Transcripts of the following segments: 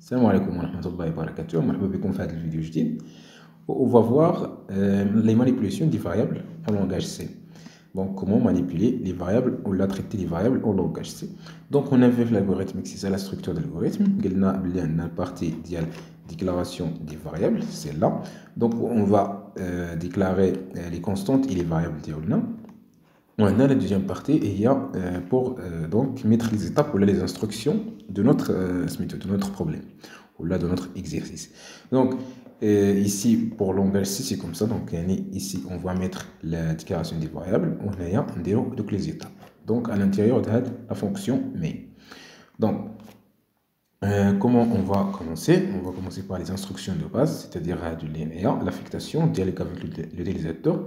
Salam alaikum wa rahmatullahi wa barakatuh. مرحبا بكم في هذا الفيديو الجديد. On va voir les manipulations des variables en langage C. Donc, comment manipuler les variables ou la traiter les variables en langage C. Donc, on a vu l'algorithme, c'est ça la structure de l'algorithme. On a la partie de déclaration des variables, c'est là. Donc, on va déclarer les constantes et les variables. On a la deuxième partie et il y a pour donc mettre les étapes ou les instructions de notre problème ou là de notre exercice. Donc ici pour langage C c'est comme ça. Donc ici on va mettre la déclaration des variables. On a donc les étapes. Donc à l'intérieur de la fonction main. Donc comment on va commencer? On va commencer par les instructions de base, c'est-à-dire l'affectation dialogue avec l'utilisateur.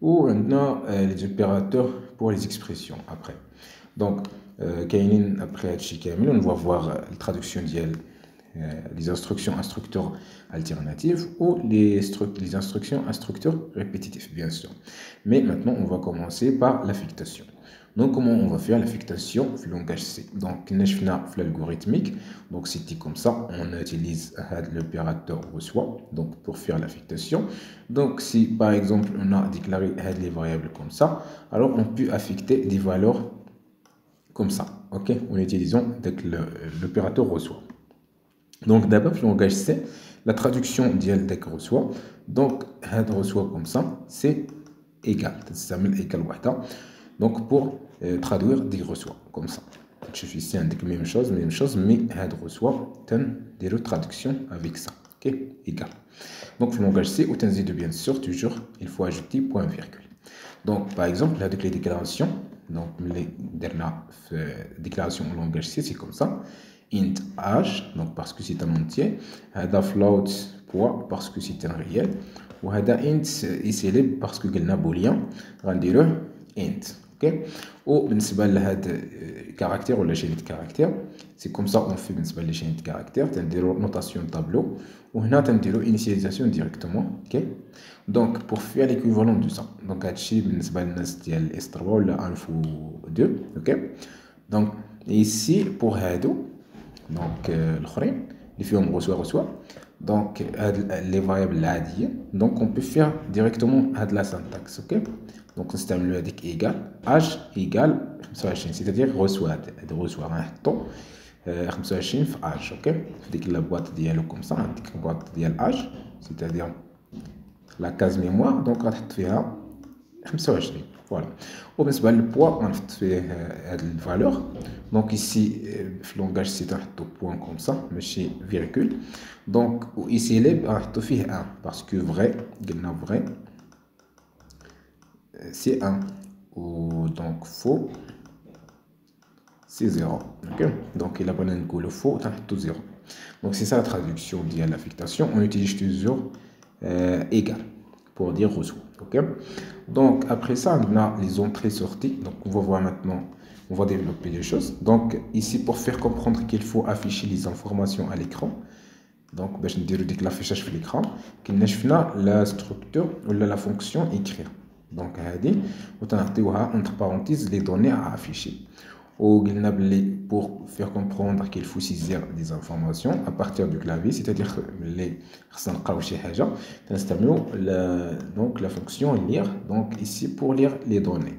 Ou on a les opérateurs pour les expressions après. Donc, après on va voir la traduction des instructions instructeurs alternatives ou les instructions instructeurs répétitifs, bien sûr. Mais maintenant, on va commencer par l'affectation. Donc, comment on va faire l'affectation dans le langage C? Donc, l'algorithmique, donc c'était comme ça, on utilise l'opérateur reçoit donc pour faire l'affectation. Donc, si par exemple on a déclaré les variables comme ça, alors on peut affecter des valeurs comme ça, ok, en utilisant l'opérateur reçoit. Donc, d'abord, le langage C, la traduction d'IL reçoit, donc reçoit comme ça, c'est égal, ça s'appelle égal. Donc, pour traduire des reçoit, comme ça. Je fais ici même chose, mais reçoit, des traductions avec ça. Ok, égal. Donc, le langage C, bien sûr, toujours, il faut ajouter point virgule. Donc, par exemple, là, avec les déclarations, donc les dernières déclarations en langage C, c'est comme ça. Int age, donc parce que c'est un entier. Float poids, parce que c'est un réel. Ou int ici parce que c'est un booléen. Rendez-le int. Ou caractère ou la chaîne de caractère, c'est comme ça on fait les chaînes de caractère. Notation tableau ou initialisation directement. Donc pour faire l'équivalent de ça, donc S3 ou info 2. Donc ici pour Hado, donc les films reçoit. Donc les variables donc on peut faire directement la syntaxe. Donc c'est égal âge égal c'est-à-dire reçoit un temps 25 في âge. Dès que la boîte dialogue comme ça, la boîte dial âge, c'est-à-dire la case mémoire, donc on va faire 25. Voilà. Au بالنسبة للpoids, on va faire la valeur. Donc ici, le langage c'est un point comme ça, mais chez virgule. Donc ici, on va faire 1 parce que vrai, c'est 1. Ou donc faux, c'est 0. Donc il a pas le faux, on 0. Donc c'est ça la traduction de l'affectation. On utilise toujours égal pour dire reçoit. Donc après ça, on a les entrées-sorties. Donc on va voir maintenant, on va développer les choses. Donc ici, pour faire comprendre qu'il faut afficher les informations à l'écran. Donc je vais dire que l'affichage sur l'écran, qu'il la structure ou la fonction écrire. Donc on a entre parenthèses les données à afficher. Pour faire comprendre qu'il faut saisir des informations à partir du clavier, c'est-à-dire les donc la fonction lire, donc ici pour lire les données,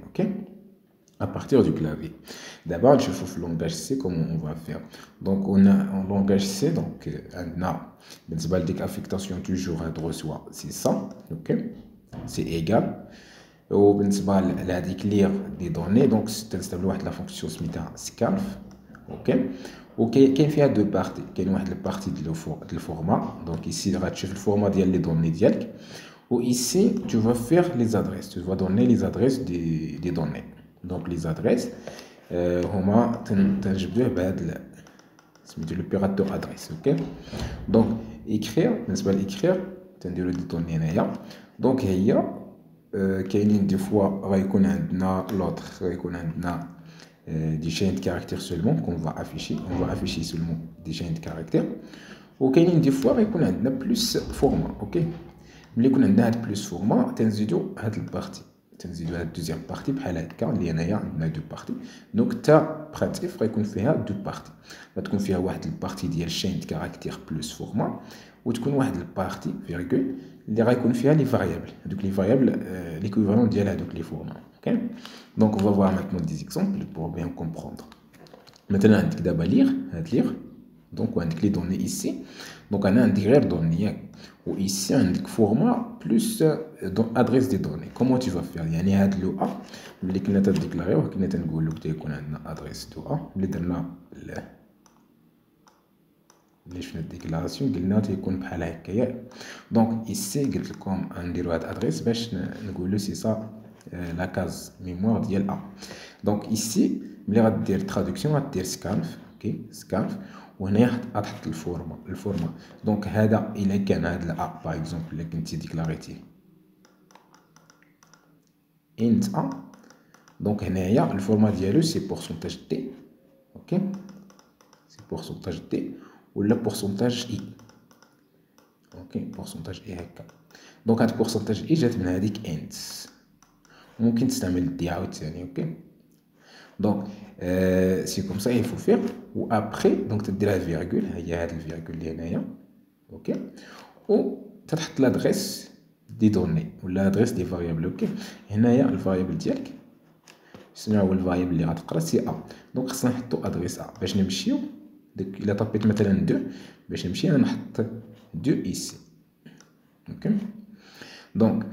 à partir du clavier. D'abord, je fais le langage C, comment on va faire. Donc on a un langage C, donc on a affectation toujours à reçoit, c'est ça, c'est égal. وبالنسبه لهذيك لير دي دوني دونك تنستعملوا واحد لا فونكسيون سميتها سكالف. وكاين فيها دو بارتي. كاين واحد البارتي ديال الفورما. دونك ici غتشوف الفورما ديال لي دوني ديالك. و ici tu vas faire les adresses, tu vas donner les adresses des données. Donc les adresses هما تنجبدوه بهذا سميتو l'opérateur adresse. Donc écrire بالنسبه لاكرير تنديروا دي دوني هنايا. دونك هي كاينين دي فوا غيكون عندنا لوطر غيكون عندنا دي شين de caractères seulement qu'on va afficher seulement des chaînes de caractères. وكاينين دي فوا غيكون عندنا بلس فورما. ملي يكون عندنا هاد بلس فورما تنزيدو هاد البارتي تنزيدو هاد الدوزيام بارتي بحال هكا اللي هنايا عندنا دو بارتي. دونك تا برانت اف غيكون فيها دو بارتي، غتكون فيها واحد البارتي ديال شين كاركتير بلس فورما، وتكون واحد البارتي فيرغول اللي غيكون فيها لي فاريابل، هادوك لي فاريابل ليكويفالون ديال هادوك لي فورما. اوكي دونك on va voir maintenant des exemples pour bien comprendre. مثلا عندك دابا ليغ، هاد ليغ دونك وعندك لي دوني ايسي، دونك انا عندي غير دوني ياك، و ايسي عندك فورما بلس ادريس دي دوني. كومون تو فا فير؟ يعني هاد لو ا ملي كنا تديكلاريوه كنا تنقولو تيكون عندنا ادريس دو ا، ملي درنا ملي شفنا الديكلاراسيون قلنا تيكون بحال هكايا. دونك ايسي قلت لكم غنديرو هاد ادريس باش نقولو سي سا لا كاز ميموار ديال ا. دونك ايسي ملي غدير ترادكسيون غدير سكانف، اوكي سكانف، وهنايا غتحط الفورما. دونك هذا الا كان هاد لا باغ اكزومبل الا كنتي ديكلاريتيه انت ا، دونك هنايا الفورما ديالو سي بورسونتاج تي، اوكي سي بورسونتاج تي ولا بورسونتاج اي، اوكي بورسونتاج اي هكا. دونك هاد بورسونتاج اي جات من هذيك انت، ممكن تستعمل دي عاوتاني. اوكي دونك سي كوم سا il faut faire. و ابري دونك تديرها فيرغول، هي هاد الفيرغول اللي هنايا، اوكي و تتحط لادريس دي دوني ولا لادريس دي فاريابل. اوكي هنايا الفاريابل ديالك شنو هو الفاريابل اللي غتقرا؟ سي ا. دونك خصنا نحطو ادريس ا باش نمشيو ديك الا طبيت مثلا 2 باش نمشي انا نحط 2 ايسي. اوكي دونك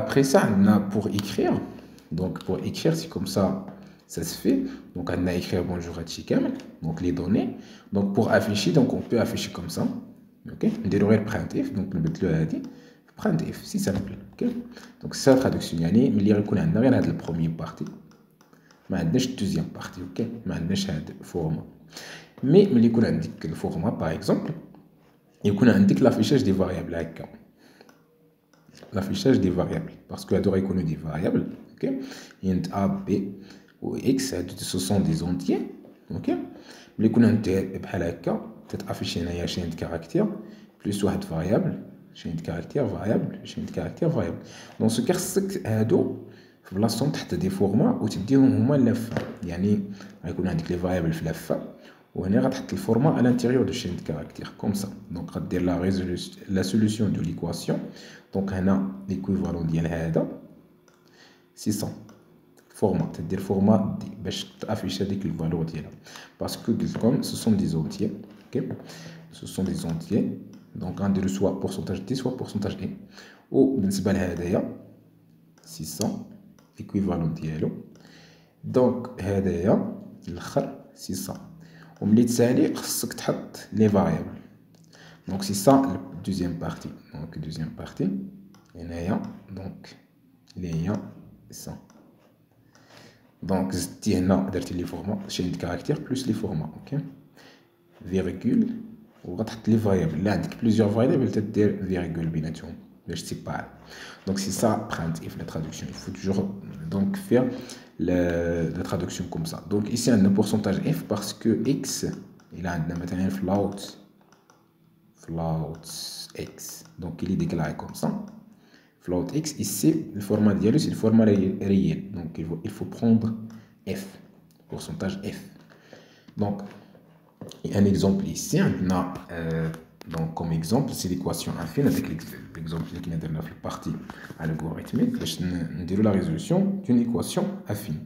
après ça on a pour écrire. Donc pour écrire c'est comme ça se fait. Donc on a écrit bonjour à Chikam, donc les données. Donc pour afficher, donc on peut afficher comme ça. Ok, dérouler le printf, donc le mettre le dit printf, c'est simple. Ok, donc c'est la traduction. Yani mais il y a rien à la première partie, mais à la deuxième partie. Ok, mais à la format. Mais il y a le format par exemple, il y a l'affichage des variables là. L'affichage des variables, parce que la durée connaît des variables, ok, int a, b ou x, ce sont des entiers, ok, mais qu'on a بحال هكا تتافيشي هنايا chaîne de caractères plus واحد variable chaîne de caractères variable chaîne de caractères variable. dans ce cas خصك هادو في بلاصتهم تحت دي فورما وتديهم هما اللفه، يعني غيكون عندك لي فاريابل في لفه وهنا غتحط الفورما à l'intérieur de chaîne de caractères comme ça. donc غدير la solution de l'équation. donc هنا l'équivalent ديال هذا 600 فورما، تدير فورما دي باش تافيش هذيك الفالور ديالها، باسكو قلت لكم ce sont des entiers. ok ce sont des entiers. donc غنديرو سوا pourcentage d سوا pourcentage e. وبالنسبه لهدايا 600 l'équivalent ديالو. donc هدايا الاخر 600. وملي تسالي خصك تحط لي فاريابل. donc c'est ça la deuxième partie. donc deuxième partie هنايا donc اللي هي 100. donc زدتي هنا درتي لي فورما شين د كاركتير بلس لي فورما. اوكي فيرغول وغتحط لي فاريابل. لا عندك بليزيور فاريابل تدير فيرغول بيناتهم باش تسيبار. donc c'est ça print if la traduction. il faut toujours donc faire la traduction comme ça. donc ici on a un pourcentage f parce que x il a عندنا مثلا float x, donc il est déclaré comme ça. float x ici le format dialogue c'est le format réel, donc il faut prendre f, pourcentage f. donc un exemple ici on a donc comme exemple c'est l'équation affine avec l'exemple qui est dans la partie algorithmique باش نديرو la résolution d'une équation affine.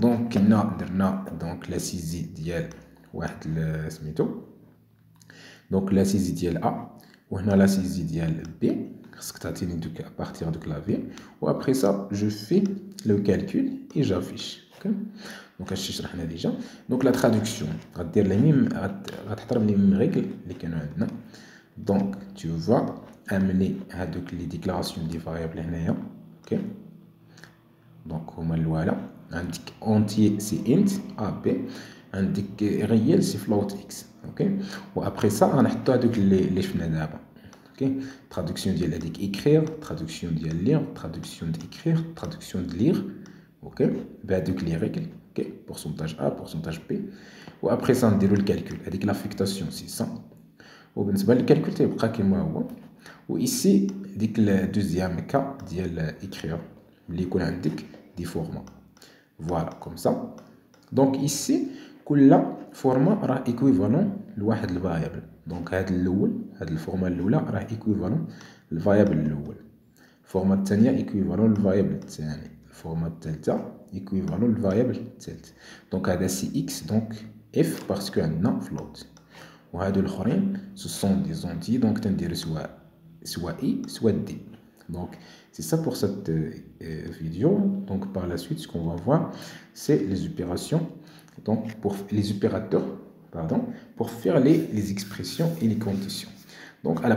donc درنا donc la saisie ديال واحد سميتو donc la saisie ديال a وهنا la saisie ديال b خصك تعطيني دوك à partir du clavier. و après ça je fais le calcul et j'affiche. ok donc هادشي شرحنا ديجا. donc la traduction غدير لي ميم غتحترم لي ميم ريغل اللي كانوا عندنا. donc tu vas amener هادوك لي ديكلاراسيون دي فاريابل هنايا. ok donc هما الاولى عندك entier سي int a b, عندك réel سي float x. ok و après ça غنحطو هادوك اللي شفنا دابا. ok traduction ديال هذيك écrire, traduction ديال lire, traduction d'écrire, traduction de lire. ok بهذوك لي ريغل. ok pourcentage a pourcentage b. و après ça نديرو الكالكول هذيك l'affectation 600. وبالنسبه للكالكول تيبقى كيما هو. و ici ديك الدوزيام كا ديال écrire اللي يكون عندك دي فورما. فوالا كوم سا. دونك إيسي كل فورما راه إيكويفالون لواحد الفاريابل. دونك هاد الأول، هاد الفورما الأولى راه إيكويفالون للفاريابل الأول، الفورما الثانية إيكويفالون للفاريابل الثاني، الفورما الثالثة إيكويفالون للفاريابل الثالث. دونك هذا سي إكس، دونك إف باسكو عندنا فلوت. وهادو الآخرين سو سون دي زونتي، دونك تندير soit I, soit D. Donc, c'est ça pour cette vidéo. Donc, par la suite, ce qu'on va voir, c'est les opérations, donc pour les opérateurs, pardon, pour faire les expressions et les conditions. Donc, à la